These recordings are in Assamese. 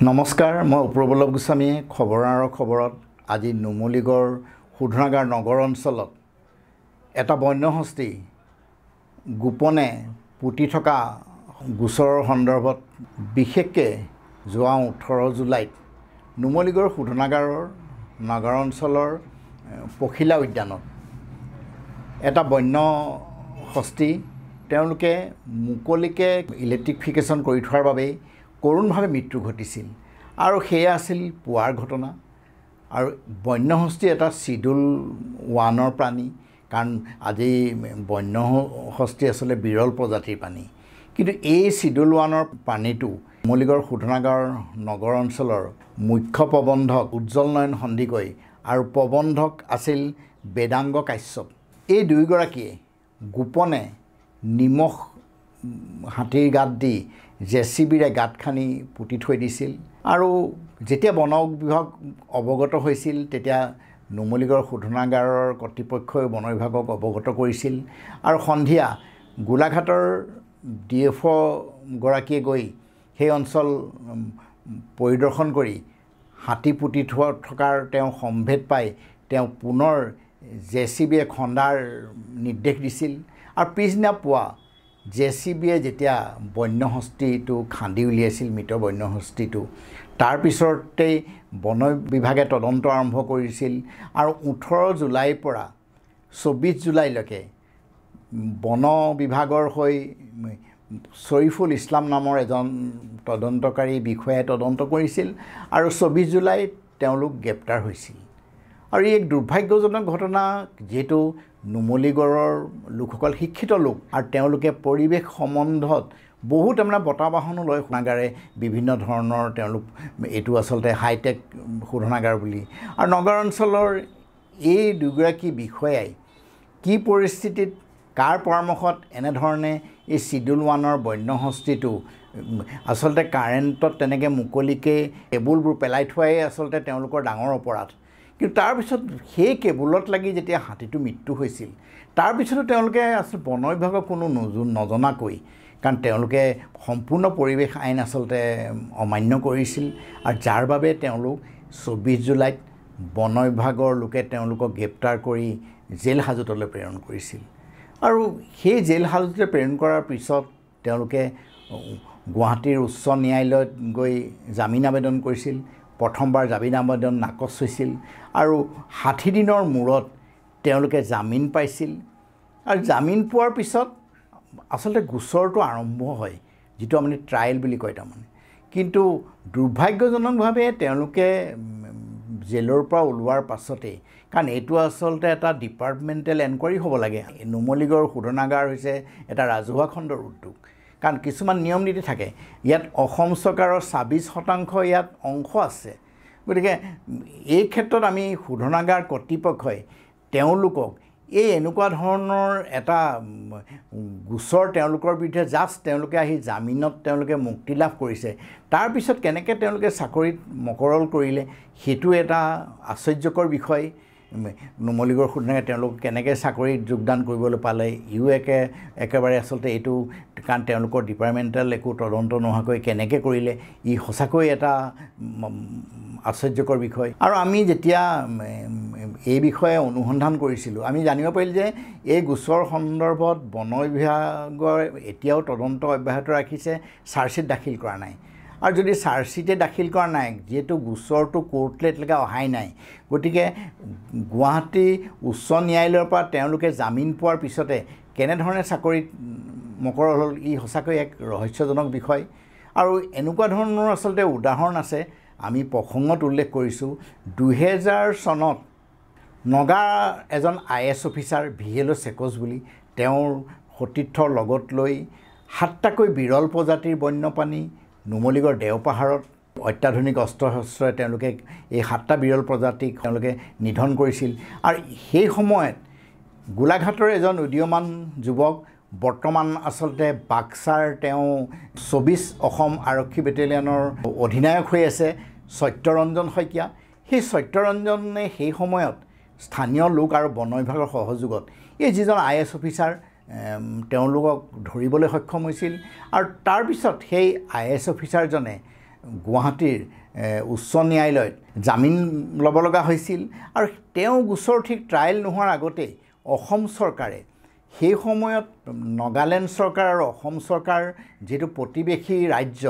নমস্কাৰ মই উপৰবল্লভ গোস্বামীয়ে খবৰত আজি নুমলীগড় শোধনাগাৰ নগৰ অঞ্চলত এটা বন্যহস্তী গোপনে পুতি থকা গোচৰৰ সন্দৰ্ভত বিশেষকৈ যোৱা 18 জুলাইত নুমলীগড় শোধনাগাৰৰ নগৰ অঞ্চলৰ পখিলা উদ্যানত এটা বন্যহস্তী তেওঁলোকে মুকলিকে ইলেক্ট্ৰিফিকেশ্যন কৰি থোৱাৰ বাবে কৰুণভাৱে মৃত্যু ঘটিছিল আৰু সেয়া আছিল পুৱাৰ ঘটনা আৰু বন্যহস্তী এটা শিডিউল 1ৰ প্ৰাণী কাৰণ আজি বন্যহস্তী আসলে বিৰল প্ৰজাতিৰ প্ৰাণী কিন্তু এই শিডিউল 1ৰ প্ৰাণীটো নুমলীগড় শোধনাগাৰ নগৰ অঞ্চলৰ মুখ্য প্ৰবন্ধক উজ্জ্বল নয়ন সন্দিকৈ আৰু প্ৰবন্ধক আছিল বেদাংগ কাশ্যপ এই দুয়োগৰাকীয়ে গোপনে নিমখ হাতীৰ গাত দি জেচিবিৰে গাত খানি পুতি থৈ দিছিল আৰু যেতিয়া বন বিভাগ অৱগত হৈছিল তেতিয়া নুমলীগড় শোধনাগাৰৰ কৰ্তৃপক্ষই বন বিভাগক অৱগত কৰিছিল আৰু সন্ধিয়া গোলাঘাটৰ ডিএফঅ গৰাকীয়ে গৈ সেই অঞ্চল পৰিদৰ্শন কৰি হাতী পুতি থকাৰ তেওঁ সম্ভেদ পাই তেওঁ পুনৰ জেচিবিয়ে খন্দাৰ নিৰ্দেশ দিছিল আৰু পিছদিনা পুৱা জেচিবিয়ে যেতিয়া বন্যহস্তীটো খান্দি উলিয়াইছিল মৃত বন্যহস্তীটো তাৰ পিছতেই বন বিভাগে তদন্ত আৰম্ভ কৰিছিল আৰু 18 জুলাইৰ পৰা 24 জুলাইলৈকে বন বিভাগৰ হৈ শৰীফুল ইছলাম নামৰ এজন তদন্তকাৰী বিষয়াই তদন্ত কৰিছিল আৰু 24 জুলাইত তেওঁলোক গ্ৰেপ্তাৰ হৈছিল আৰু এক দুৰ্ভাগ্যজনক ঘটনা যেটো নুমলীগড়ৰ লোকসকল শিক্ষিত লোক আৰু তেওঁলোকে পৰিৱেশ সম্বন্ধত বহুত আমৰা বঁটা বাহনো লয় শোধনাগাৰে বিভিন্ন ধৰণৰ তেওঁলোক এটো আসলতে হাইটেক শোধনাগাৰ বুলি আৰু নগৰ অঞ্চলৰ এই দুগৰাকী বিষয়াই কি পৰিস্থিতিত কাৰ পৰামৰ্শত এনে ধৰণে এই শিডিউল 1ৰ বন্যহস্তীটো আসলতে কাৰেণ্টত তেনেকৈ মুকলিকে কেবুলবোৰ পেলাই থোৱাই আসলতে তেওঁলোকৰ ডাঙৰ অপৰাধ কিন্তু তাৰ পিছত সেই কেবুলত লাগি যেতিয়া হাতীটো মৃত্যু হৈছিল তাৰ পিছতো তেওঁলোকে আসলে বন বিভাগক কোনো নজনাকৈ কাৰণ তেওঁলোকে সম্পূৰ্ণ পৰিৱেশ আইন আসলতে অমান্য কৰিছিল আৰু যাৰ বাবে তেওঁলোক 24 জুলাইত বন বিভাগৰ লোকে তেওঁলোকক গ্ৰেপ্তাৰ কৰি জেল হাজতলৈ প্ৰেৰণ কৰিছিল আৰু সেই জেল হাজতলৈ প্ৰেৰণ কৰাৰ পিছত তেওঁলোকে গুৱাহাটীৰ উচ্চ ন্যায়ালয়ত গৈ জামিন আবেদন কৰিছিল প্ৰথমবাৰ জামিন আবেদন নাকচ হৈছিল আৰু 60 দিনৰ মূৰত তেওঁলোকে জামিন পাইছিল আৰু জামিন পোৱাৰ পিছত আসলতে গোচৰটো আৰম্ভ হয় যেটো আমি ট্ৰায়েল বুলি কয় তাৰমানে কিন্তু দুৰ্ভাগ্যজনকভাৱে তেওঁলোকে জেলৰ পৰা ওলোৱাৰ পাছতে কাৰণ এইটো আসলতে এটা ডিপাৰ্টমেণ্টেল এনকুৱাৰী হ'ব লাগে নুমলীগড় শোধনাগাৰ হৈছে এটা ৰাজহুৱা খণ্ডৰ উদ্যোগ কাৰণ কিছুমান নিয়ম নীতি থাকে ইয়াত অসম চৰকাৰৰ 26% ইয়াত অংশ আছে গতিকে এই ক্ষেত্ৰত আমি শোধনাগাৰ কৰ্তৃপক্ষই তেওঁলোকক এই এনেকুৱা ধৰণৰ এটা গোচৰ তেওঁলোকৰ বিৰুদ্ধে জাষ্ট তেওঁলোকে আহি জামিনত তেওঁলোকে মুক্তি লাভ কৰিছে তাৰ পিছত কেনেকৈ তেওঁলোকে চাকৰিত মকৰল কৰিলে সেইটো এটা আশ্চৰ্যকৰ বিষয় নুমলীগড় শোধনাগাৰ তেওঁলোক কেনেকৈ চাকৰিত যোগদান কৰিবলৈ পালে একেবাৰে আসলতে এইটো কাৰণ তেওঁলোকৰ ডিপাৰ্টমেণ্টেল একো তদন্ত নোহোৱাকৈ কেনেকৈ কৰিলে ই সঁচাকৈ এটা আশ্চৰ্যকৰ বিষয় আৰু আমি যেতিয়া এই বিষয়ে অনুসন্ধান কৰিছিলোঁ আমি জানিব পাৰিলোঁ যে এই গোচৰ সন্দৰ্ভত বন বিভাগৰ এতিয়াও তদন্ত অব্যাহত ৰাখিছে চাৰ্জশ্বিট দাখিল কৰা নাই আৰু যদি চাৰ্জশ্বিটে দাখিল কৰা নাই যেহেতু গোচৰটো কোৰ্টলৈকে অহাই নাই গতিকে গুৱাহাটী উচ্চ ন্যায়ালয়ৰ পৰা তেওঁলোকে জামিন পোৱাৰ পিছতে কেনেধৰণে চাকৰিত মকৰল হ'ল ই সঁচাকৈ এক ৰহস্যজনক বিষয় আৰু এনেকুৱা ধৰণৰ আসলতে উদাহৰণ আছে আমি প্ৰসংগত উল্লেখ কৰিছোঁ 2000 চনত নগা এজন IAS অফিচাৰ ভিএলঅ চেকছ বুলি তেওঁৰ সতীৰ্থৰ লগত লৈ 7টাকৈ বিৰল প্ৰজাতিৰ বন্যপ্ৰাণী নুমলীগড় দেওপাহাৰত অত্যাধুনিক অস্ত্ৰ শস্ত্ৰৰে তেওঁলোকে এই 7টা বিৰল প্ৰজাতিক তেওঁলোকে নিধন কৰিছিল আৰু সেই সময়ত গোলাঘাটৰ এজন উদীয়মান যুৱক বৰ্তমান আসলতে বাক্সাৰ তেওঁ 24 অসম আৰক্ষী বেটেলিয়নৰ অধিনায়ক হৈ আছে সত্যৰঞ্জন শইকীয়া সেই সত্যৰঞ্জনে সেই সময়ত স্থানীয় লোক আৰু বন বিভাগৰ সহযোগত এই যিজন IAS অফিচাৰ তেওঁলোকক ধৰিবলৈ সক্ষম হৈছিল আৰু তাৰ পিছত সেই IAS অফিচাৰজনে গুৱাহাটীৰ উচ্চ ন্যায়ালয়ত জামিন ল'ব লগা হৈছিল আৰু তেওঁ গোচৰ ঠিক ট্ৰায়েল নোহোৱাৰ আগতেই অসম চৰকাৰে সেই সময়ত নাগালেণ্ড চৰকাৰ আৰু অসম চৰকাৰ যিটো প্ৰতিবেশী ৰাজ্য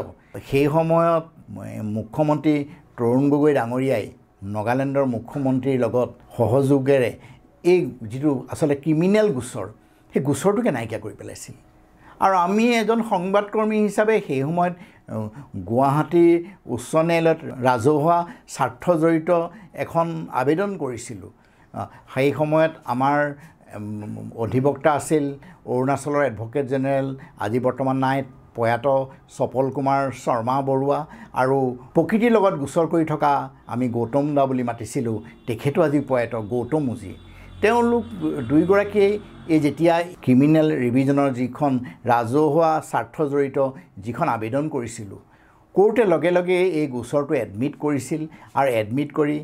সেই সময়ত মুখ্যমন্ত্ৰী তৰুণ গগৈ ডাঙৰীয়াই নাগালেণ্ডৰ মুখ্যমন্ত্ৰীৰ লগত সহযোগেৰে এই যিটো আচলতে ক্ৰিমিনেল গোচৰ সেই গোচৰটোকে নাইকিয়া কৰি পেলাইছিল আৰু আমি এজন সংবাদকৰ্মী হিচাপে সেই সময়ত গুৱাহাটী উচ্চ ন্যায়ালয়ত ৰাজহুৱা স্বাৰ্থ জড়িত এখন আবেদন কৰিছিলোঁ সেই সময়ত আমাৰ অধিবক্তা আছিল অৰুণাচলৰ এডভোকেট জেনেৰেল আজি বৰ্তমান নাই প্ৰয়াত চপল কুমাৰ শৰ্মা বৰুৱা আৰু প্ৰকৃতিৰ লগত গোচৰ কৰি থকা আমি গৌতম দা বুলি মাতিছিলোঁ তেখেতো আজি প্ৰয়াত গৌতম মুজী তেওঁলোক দুয়োগৰাকীয়ে এই যেতিয়া ক্ৰিমিনেল ৰিভিজনৰ যিখন ৰাজহুৱা স্বাৰ্থ জড়িত যিখন আবেদন কৰিছিলোঁ কোৰ্টে লগে লগে এই গোচৰটো এডমিট কৰিছিল আৰু এডমিট কৰি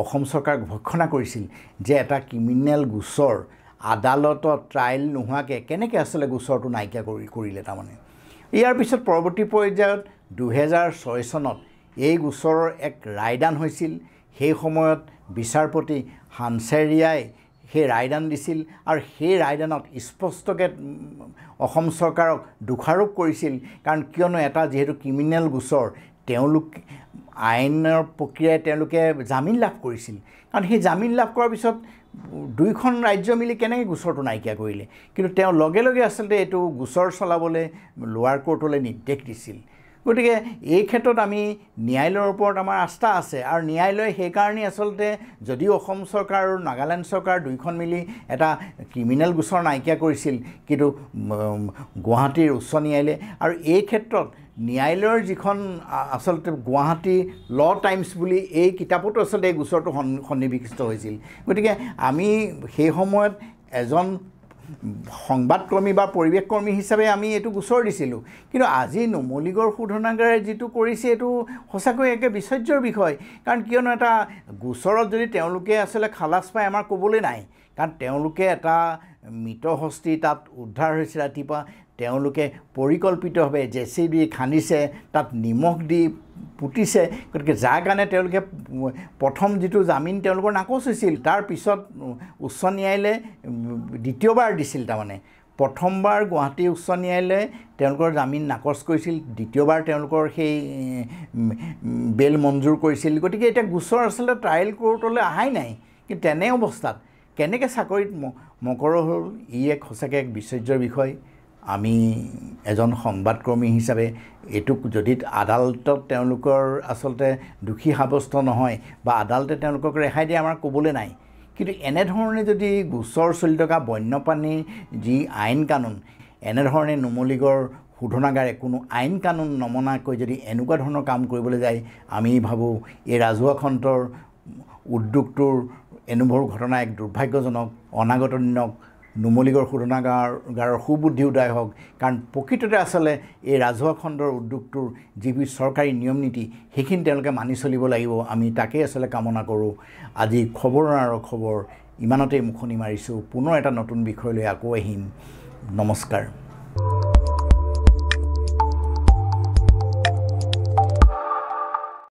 অসম চৰকাৰক ভৰ্ৎসনা কৰিছিল যে এটা ক্ৰিমিনেল গোচৰ আদালতত ট্ৰায়েল নোহোৱাকৈ কেনেকৈ আচলতে গোচৰটো নাইকিয়া কৰিলে তাৰমানে ইয়াৰ পিছত পৰৱৰ্তী পৰ্যায়ত 2006 চনত এই গোচৰৰ এক ৰায়দান হৈছিল সেই সময়ত বিচাৰপতি হানচেৰিয়াই সেই ৰায়দান দিছিল আৰু সেই ৰায়দানত স্পষ্টকৈ অসম চৰকাৰক দোষাৰোপ কৰিছিল কাৰণ কিয়নো এটা যিহেতু ক্ৰিমিনেল গোচৰ তেওঁলোক আইনৰ প্ৰক্ৰিয়াই তেওঁলোকে জামিন লাভ কৰিছিল কাৰণ সেই জামিন লাভ কৰাৰ পিছত দুইখন ৰাজ্য মিলি কেনেকৈ গোচৰটো নাইকিয়া কৰিলে কিন্তু তেওঁ লগে লগে আচলতে এইটো গোচৰ চলাবলৈ লোৱাৰ কোৰ্টলৈ নিৰ্দেশ দিছিল গতিকে এই ক্ষেত্ৰত আমি ন্যায়ালয়ৰ ওপৰত আমাৰ আস্থা আছে আৰু ন্যায়ালয়ে সেইকাৰণে আচলতে যদিও অসম চৰকাৰ আৰু নাগালেণ্ড চৰকাৰ দুইখন মিলি এটা ক্ৰিমিনেল গোচৰ নাইকিয়া কৰিছিল কিন্তু গুৱাহাটীৰ উচ্চ ন্যায়ালয়ে আৰু এই ক্ষেত্ৰত ন্যায়ালয়ৰ যিখন আচলতে গুৱাহাটী ল টাইমছ বুলি এই কিতাপতো আচলতে এই গোচৰটো সন্নিৱিষ্ট হৈছিল গতিকে আমি সেই সময়ত এজন সংবাদকৰ্মী বা পৰিৱেশকৰ্মী হিচাপে আমি এইটো গোচৰ দিছিলোঁ কিন্তু আজি নুমলীগড় শোধনাগাৰে যিটো কৰিছে এইটো সঁচাকৈ একে বিচৰ্যৰ বিষয় কাৰণ কিয়নো এটা গোচৰত যদি তেওঁলোকে আচলতে খালাচ পায় আমাৰ ক'বলৈ নাই কাৰণ তেওঁলোকে এটা মৃতহস্তি তাত উদ্ধাৰ হৈছে ৰাতিপুৱা তেওঁলোকে পৰিকল্পিতভাৱে JCB খান্দিছে তাত নিমখ দি পুতিছে গতিকে যাৰ কাৰণে তেওঁলোকে প্ৰথম যিটো জামিন তেওঁলোকৰ নাকচ হৈছিল তাৰ পিছত উচ্চ ন্যায়ালয়ে দ্বিতীয়বাৰ দিছিল তাৰমানে প্ৰথমবাৰ গুৱাহাটী উচ্চ ন্যায়ালয়ে তেওঁলোকৰ জামিন নাকচ কৰিছিল দ্বিতীয়বাৰ তেওঁলোকৰ সেই বেল মঞ্জুৰ কৰিছিল গতিকে এতিয়া গোচৰ আচলতে ট্ৰায়েল কোৰ্টলৈ অহাই নাই কিন্তু তেনে অৱস্থাত কেনেকৈ চাকৰিত মকৰ হ'ল ই এক সঁচাকৈ এক বিচৰ্যৰ বিষয় আমি এজন সংবাদকৰ্মী হিচাপে এইটোক যদি আদালতত তেওঁলোকৰ আচলতে দোষী সাব্যস্ত নহয় বা আদালতে তেওঁলোকক ৰেহাই দিয়ে আমাৰ ক'বলৈ নাই কিন্তু এনেধৰণে যদি গোচৰ চলি থকা বন্যপ্ৰাণীৰ যি আইন কানুন এনেধৰণে নুমলীগড় শোধনাগাৰে কোনো আইন কানুন নমনাকৈ যদি এনেকুৱা ধৰণৰ কাম কৰিবলৈ যায় আমি ভাবোঁ এই ৰাজহুৱা খণ্ডৰ উদ্যোগটোৰ এনেবোৰ ঘটনা এক দুৰ্ভাগ্যজনক অনাগত দিনক নুমলীগড় শোধনাগাৰৰ সুবুদ্ধি উদয় হওক কাৰণ প্ৰকৃততে আচলতে এই ৰাজহুৱা খণ্ডৰ উদ্যোগটোৰ যিবোৰ চৰকাৰী নিয়ম নীতি সেইখিনি তেওঁলোকে মানি চলিব লাগিব আমি তাকেই আচলতে কামনা কৰোঁ আজি খবৰ আৰু খবৰ ইমানতেই মুখনি মাৰিছোঁ পুনৰ এটা নতুন বিষয় লৈ আকৌ আহিম নমস্কাৰ